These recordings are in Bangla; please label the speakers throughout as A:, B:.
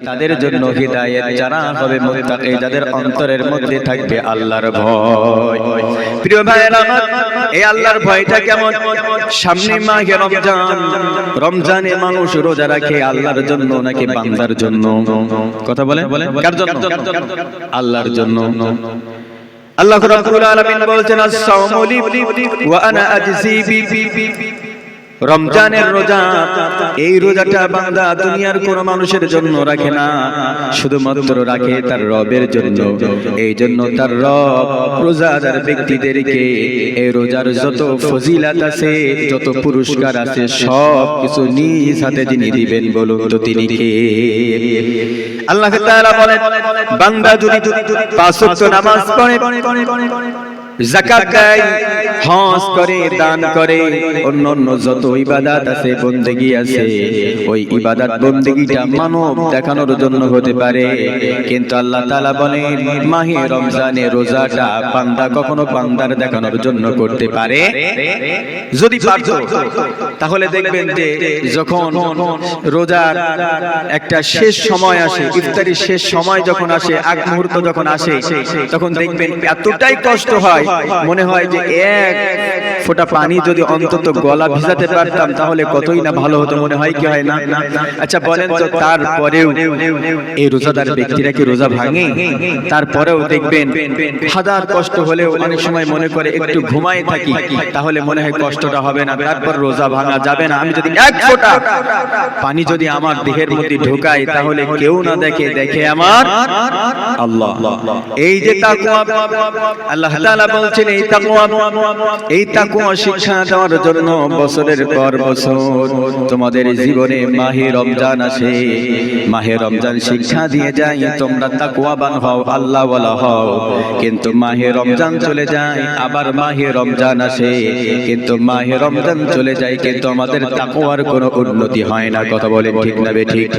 A: তাদের জন্য হিদায়াত, যারা হবে মুত্তাকি, যাদের অন্তরের মধ্যে থাকবে আল্লাহর ভয়। প্রিয় ভাইরা আমার, এই আল্লাহর ভয়টা কেমন? সামনে মাহে রমজান, রমজানে মানুষ রোজা রাখে আল্লাহর জন্য নাকি বান্দার জন্য? কথা বলে, কার জন্য? আল্লাহর জন্য। আল্লাহ রাব্বুল আলামিন বলছেন, আস-সাওমু লি ওয়া আনা আজজি বি। রমজানের রোজা, এই রোজাটা বান্দা দুনিয়ার কোন মানুষের জন্য রাখে না, শুধুমাত্র রাখে তার রবের জন্য। এই জন্য তার রব রোজাদার ব্যক্তিদেরকে এই রোজার যত ফজিলত আছে, যত পুরস্কার আছে, সব কিছু নিজ হাতে যিনি দিবেন, বলুন তো তিনি কে? আল্লাহ তাআলা বলেন, বান্দা যদি ৫ ওয়াক্ত নামাজ পড়ে, যাকাত দেয়, হজ করে, দান করে, অন্যান্য যত ইবাদত আছে, বন্দেগী আছে, ওই ইবাদত বন্দেগীটা মানব দেখানোর জন্য হতে পারে। কিন্তু আল্লাহ তাআলা বলেন, মাহে রমজানে রোজাটা বান্দা কখনো বান্দার দেখানোর জন্য করতে পারে? যদি পারত, তাহলে দেখবেন যে যখন রোজার একটা শেষ সময় আসে, ইফতারির শেষ সময় যখন আসে, আগ মুহূর্ত যখন আসে, তখন দেখবেন এতটাই কষ্ট হয়, মনে হয় যে এক ফোঁটা পানি যদি অন্তত গলা ভিজাতে পারতাম তাহলে কতই না ভালো হতো, মনে হয় কি হয় না? আচ্ছা বলেন তো, তারপরেও এই রোজাদার ব্যক্তিরা কি রোজা ভাঙে? তারপরেও দেখবেন হাজার কষ্ট হলেও অনেক সময় মনে করে একটু ঘুমায় থাকি, তাহলে মনে হয় কষ্টটা হবে না, তারপর রোজা ভাঙা যাবে না। আমি যদি এক ফোঁটা পানি যদি আমার দেহের মধ্যে ঢোকাই, তাহলে কেউ না দেখে, দেখে আমার আল্লাহ। এই যে তাকওয়া, আল্লাহ তাআলা বলছেন, এই তাকওয়া শিক্ষা দেওয়ার জন্য বছরের পর বছর তোমাদের জীবনে মাহে রমজান আসে, মাহে রমজান শিক্ষা দিয়ে যায় তোমরা তাকওয়াবান হও, আল্লাহওয়ালা হও। কিন্তু মাহে রমজান চলে যায়, আবার মাহে রমজান আসে, কিন্তু মাহে রমজান চলে যায়, কিন্তু আমাদের তাকওয়ার কোনো উন্নতি হয় না। কথা বলেন ঠিক না বেঠিক?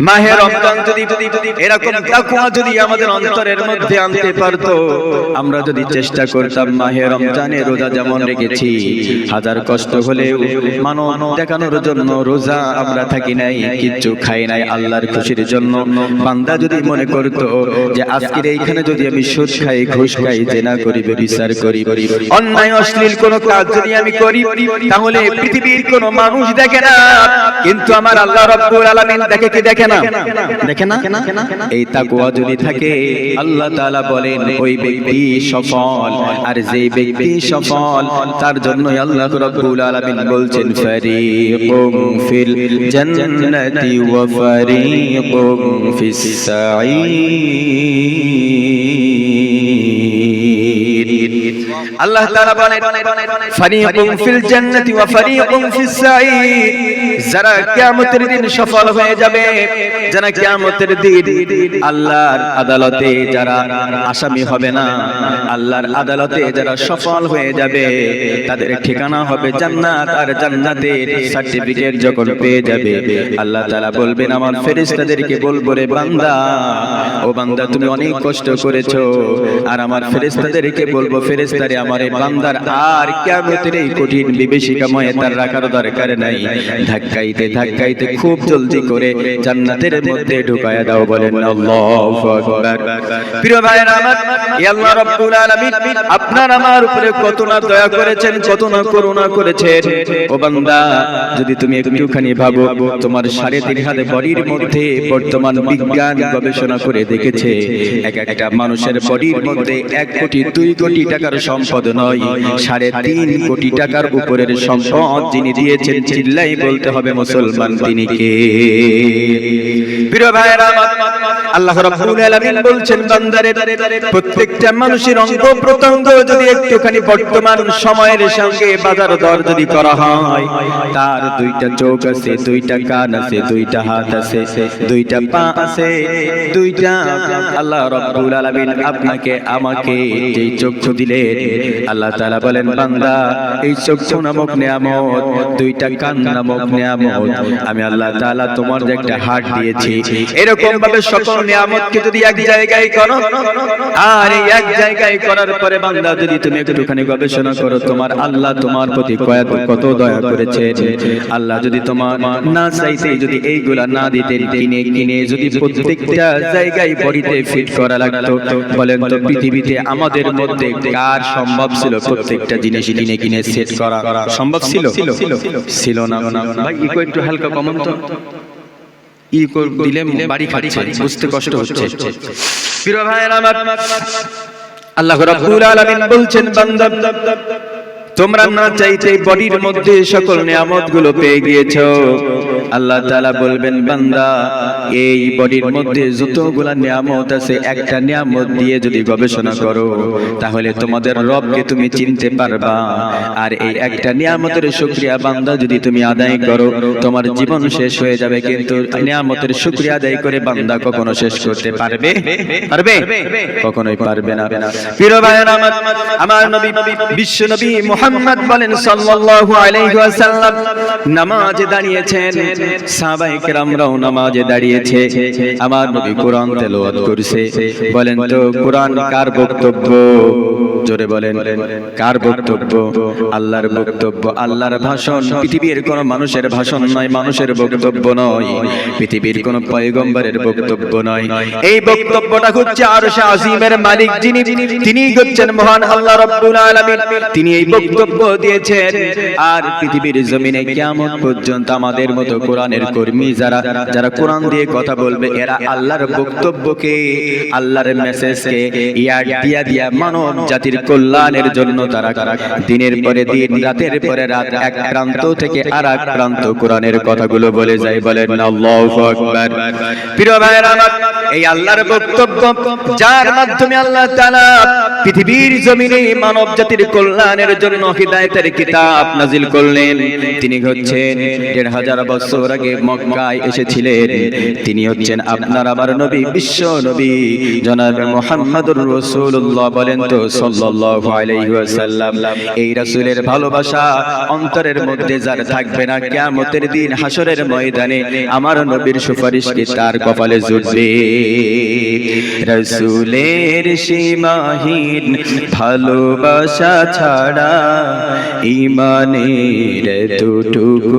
A: মাহে রমজান যদি এরকম তাকওয়া যদি আমাদের অন্তরের মধ্যে আনতে পারতো, আমরা যদি চেষ্টা করতাম মাহে রমজানে রোজা যেমন রেখেছি, হাজার কষ্ট হলেও মানব দেখানোর জন্য রোজা আমরা থাকি নাই, কিচ্ছু খাই নাই আল্লাহর খুশির জন্য। বান্দা যদি মনে করতো যে আজকের এইখানে যদি আমি সুদ খাই, ঘুষ খাই, জেনা করি, ব্যভিচার করি, অন্যায় অশ্লীল কোন কাজ যদি আমি করি, তাহলে পৃথিবীর কোন মানুষ দেখে না, কিন্তু আমার আল্লাহ রাব্বুল আলামিন দেখে কি দেখে না? দেখে না? এই তাকওয়া যদি থাকে, আল্লাহ তাআলা বলেন ওই ব্যক্তি সফল। আর যে ব্যক্তি সফল, তার জন্য আল্লাহ রাব্বুল আলামিন বলছেন, ফারিকুম ফিল জান্নাতি ওয়া ফারিকুম ফিস সাঈর। আল্লাহ তাআলা বলেন, ফারিকুম ফিল জান্নাতি ওয়া ফারিকুম ফিস সাঈর। যারা কিয়ামতের দিন সফল হয়ে যাবে, যারা কিয়ামতের দিন আল্লাহর আদালতে যারা আসামি হবে না, আল্লাহর আদালতে যারা সফল হয়ে যাবে, তাদের ঠিকানা হবে জান্নাত। আর জান্নাতের সার্টিফিকেট যখন পেয়ে যাবে, আল্লাহ তাআলা বলবেন আমার ফেরেশতাদেরকে বলবো, রে বান্দা, ও বান্দা তুমি অনেক কষ্ট করেছো। আর আমার ফেরেশতাদেরকে বলবো, ফেরেশতারে আমার এই বান্দার আর কিয়ামতের এই কঠিন বিভীষিকাময় তার রাখার দরকার নাই, ধাক্কাইতে ধাক্কাইতে খুব জলদি করে জান্নাতের মধ্যে ঢুকায়া দাও। বলেন আল্লাহু আকবার। প্রিয় ভাইরা আমার, আল্লাহ রাব্বুল আলামিন আপনার আমার উপরে কত না দয়া করেছেন, কত না করুণা করেছেন। ও বান্দা, যদি তুমি একটুখানি ভাবো, তোমার ৩.৫ হাত বডির মধ্যে বর্তমান বিজ্ঞান গবেষণা করে দেখেছে, একটা মানুষের বডির মধ্যে ১ কোটি ২ কোটি টাকার সম্পদ নয়, ৩.৫ কোটি টাকার উপরের সম্পদ যিনি দিয়েছেন, চিল্লাই বলতে হবে মুসলমান তিনি কে? প্রিয় ভাইরা আমার, আল্লাহ রাব্বুল আলামিন বলছেন, বান্দারে প্রত্যেকটা মানুষের অঙ্গ প্রত্যঙ্গ যদি একটুখানি বর্তমান সময়ের সঙ্গে বাজার দর যদি করা হয়, তার ২টা চোখ আছে, ২টা কান আছে, ২টা হাত আছে, ২টা পা আছে, ২টা আল্লাহ রাব্বুল আলামিন আপনাকে আমাকে যেই চক্ষু দিলেন, আল্লাহ তাআলা বলেন, বান্দা এই চক্ষু নামক নিয়ামত, ২টা কান নামক নিয়ামত আমি আল্লাহ তাআলা তোমার যে একটা হার্ট দিয়েছি, এরকম ভাবে সকল সকল নিয়ামতকে যদি এক জায়গায় করো, আর এই এক জায়গায় করার পরে বান্দা যদি তুমি একটুখানি গবেষণা করো তোমার আল্লাহ তোমার প্রতি কত দয়া করেছে। আল্লাহ যদি তোমার না চাইতে যদি এইগুলা না দিতেন, কিনে কিনে যদি প্রত্যেকটা জায়গায় বডিতে ফিট করা লাগতো, বলেন তো পৃথিবীতে আমাদের মধ্যে কার সম্ভব ছিল প্রত্যেকটা জিনিস কিনে কিনে সেট করা? সম্ভব ছিল? ছিল না। ভাই ইকো একটু হালকা কমান তো, ইকো দিলে বাড়ি খাচ্ছে, বুঝতে কষ্ট হচ্ছে। প্রিয় ভাইরা আমার, আল্লাহ রাব্বুল আলামিন বলছেন বান্দা তোমরা না চাইতে বডির মধ্যে সকল নিয়ামতগুলো পেয়ে গিয়েছো। আল্লাহ তাআলা বলবেন বান্দা এই বডির মধ্যে যতগুলা নিয়ামত আছে একটা নিয়ামত দিয়ে যদি গবেষণা করো তাহলে তোমাদের রবকে তুমি চিনতে পারবা। আর এই একটা নিয়ামতের শুকরিয়া বান্দা যদি তুমি আদায় করো তোমার জীবন শেষ হয়ে যাবে, কিন্তু নিয়ামতের শুকরিয়া আদায় করে বান্দা কখনো শেষ করতে পারবে? কখনোই পারবে না। প্রিয় ভাইরা আমার নবী বিশ্ব নবী মুহাম্মদ বলেন সাল্লাল্লাহু আলাইহি ওয়াসাল্লাম নামাজে দাঁড়িয়েছেন, সাহাবায়ে কেরামরাও নামাজে দাঁড়িয়েছে, আমার নবী কোরআন তেলাওয়াত করছে। বলেন তো কোরআন কার বক্তব্য? জোরে বলেন কার বক্তব্য? আল্লাহর বক্তব্য, আল্লাহর ভাষণ। পৃথিবীর কোন মানুষের ভাষণ নয়, মানুষের বক্তব্য নয়, পৃথিবীর কোন পয়গম্বরের বক্তব্য নয়। এই বক্তব্যটা হচ্ছে আরশে আজিমের মালিক যিনি, তিনি হচ্ছেন মহান আল্লাহ রাব্বুল আলামিন। তিনি এই বক্তব্য দিয়েছেন। আর পৃথিবীর জমিনে কিয়ামত পর্যন্ত আমাদের মতো কোরআনের কর্মী যারা কোরআন দিয়ে কথা বলবে এরা আল্লাহর বক্তব্যকে, আল্লাহর মেসেজকে ইয়াদ দিয়া মানব জাতির কল্যাণের জন্য তারা দিনের পরে দিন রাতের পরে রাত এক প্রান্ত থেকে আরেক প্রান্ত কোরআনের কথাগুলো বলে যায়। বলেন আল্লাহু আকবার। প্রিয় ভাইরা আমার, এই আল্লাহর বক্তব্য যার মাধ্যমে আল্লাহ তাআলা পৃথিবীর জমিনে মানব জাতির কল্যাণের জন্য হিদায়াতের কিতাব নাজিল করলেন, তিনি হচ্ছেন ১৫০০ বছর আগে মক্কায় এসেছিলেন। তিনি হচ্ছেন আপনার আমার নবী, বিশ্ব নবী জনাব মুহাম্মদুর রাসূলুল্লাহ। বলেন তো সাল্লাল্লাহু আলাইহি ওয়াসাল্লাম। এই রাসূলের ভালোবাসা অন্তরের মধ্যে যার থাকবে না, কিয়ামতের দিন হাসরের ময়দানে আমার নবীর সুপারিশ কি তার কপালে জুটবে? রাসূলের সীমাহীন ভালোবাসা ছাড়া ঈমানের এতটুকু